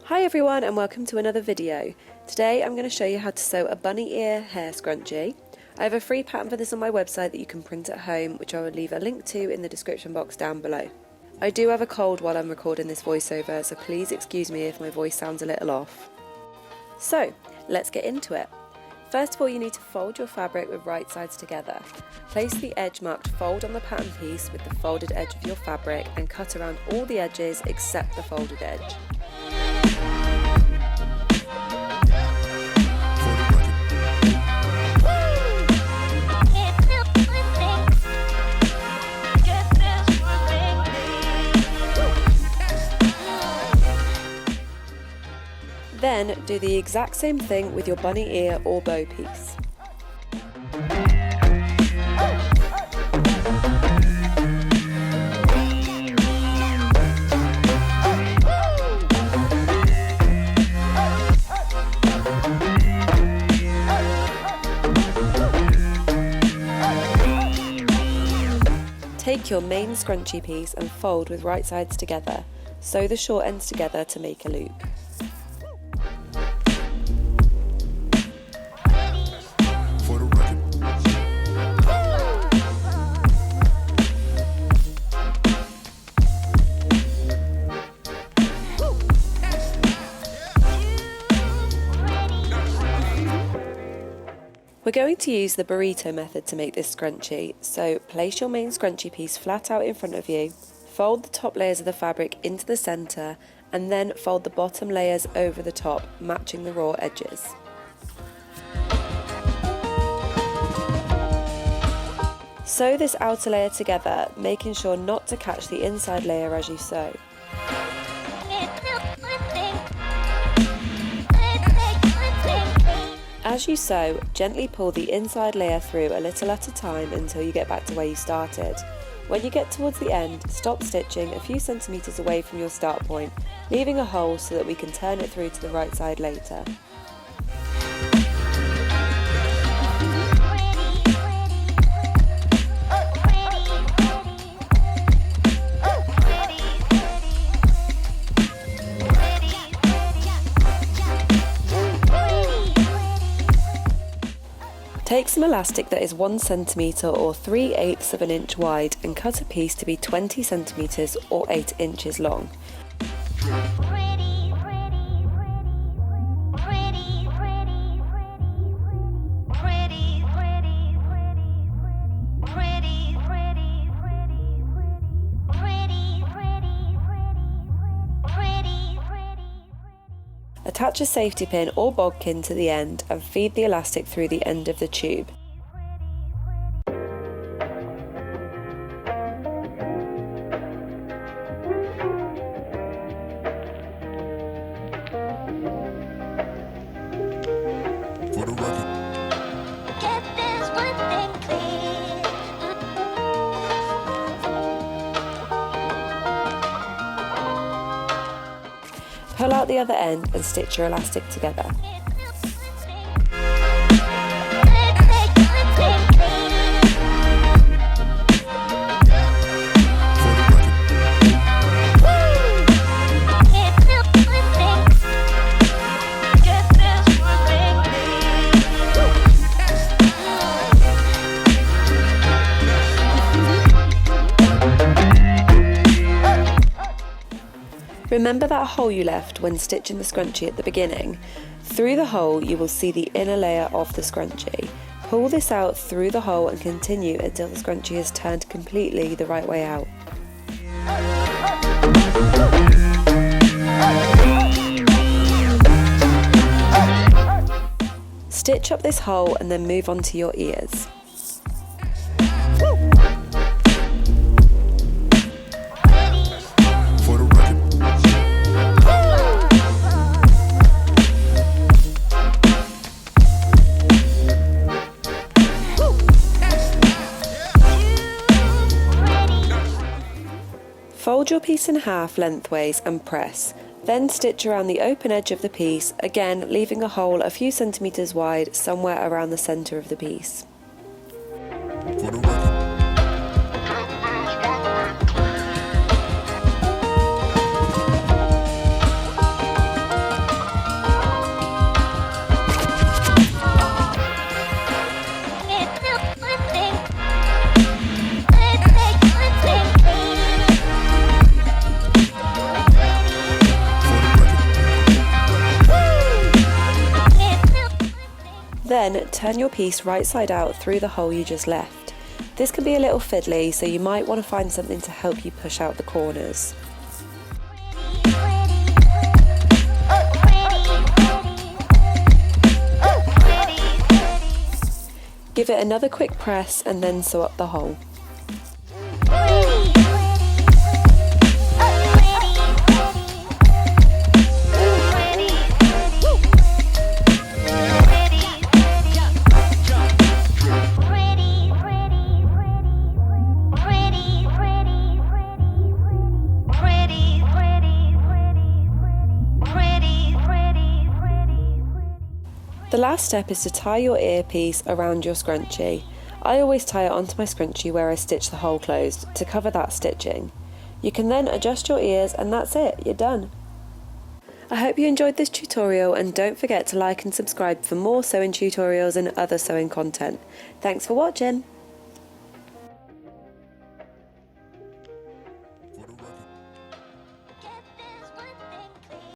Hi everyone and welcome to another video. Today I'm going to show you how to sew a bunny ear hair scrunchie. I have a free pattern for this on my website that you can print at home, which I will leave a link to in the description box down below. I do have a cold while I'm recording this voiceover, so please excuse me if my voice sounds a little off. So, let's get into it. First of all, you need to fold your fabric with right sides together. Place the edge marked fold on the pattern piece with the folded edge of your fabric and cut around all the edges except the folded edge. Then do the exact same thing with your bunny ear or bow piece. Take your main scrunchie piece and fold with right sides together. Sew the short ends together to make a loop. We're going to use the burrito method to make this scrunchie, so place your main scrunchie piece flat out in front of you, fold the top layers of the fabric into the centre, and then fold the bottom layers over the top, matching the raw edges. Sew this outer layer together, making sure not to catch the inside layer as you sew. As you sew, gently pull the inside layer through a little at a time until you get back to where you started. When you get towards the end, stop stitching a few centimetres away from your start point, leaving a hole so that we can turn it through to the right side later. Take some elastic that is 1 centimetre or 3/8 of an inch wide and cut a piece to be 20 centimetres or 8 inches long. Attach a safety pin or bodkin to the end and feed the elastic through the end of the tube. Pull out the other end and stitch your elastic together. Remember that hole you left when stitching the scrunchie at the beginning? Through the hole you will see the inner layer of the scrunchie. Pull this out through the hole and continue until the scrunchie is turned completely the right way out. Stitch up this hole and then move on to your ears. Fold your piece in half lengthways and press. Then stitch around the open edge of the piece, again leaving a hole a few centimetres wide somewhere around the centre of the piece. Then turn your piece right side out through the hole you just left. This can be a little fiddly, so you might want to find something to help you push out the corners. Give it another quick press and then sew up the hole. The last step is to tie your earpiece around your scrunchie. I always tie it onto my scrunchie where I stitch the hole closed to cover that stitching. You can then adjust your ears and that's it, you're done. I hope you enjoyed this tutorial and don't forget to like and subscribe for more sewing tutorials and other sewing content. Thanks for watching!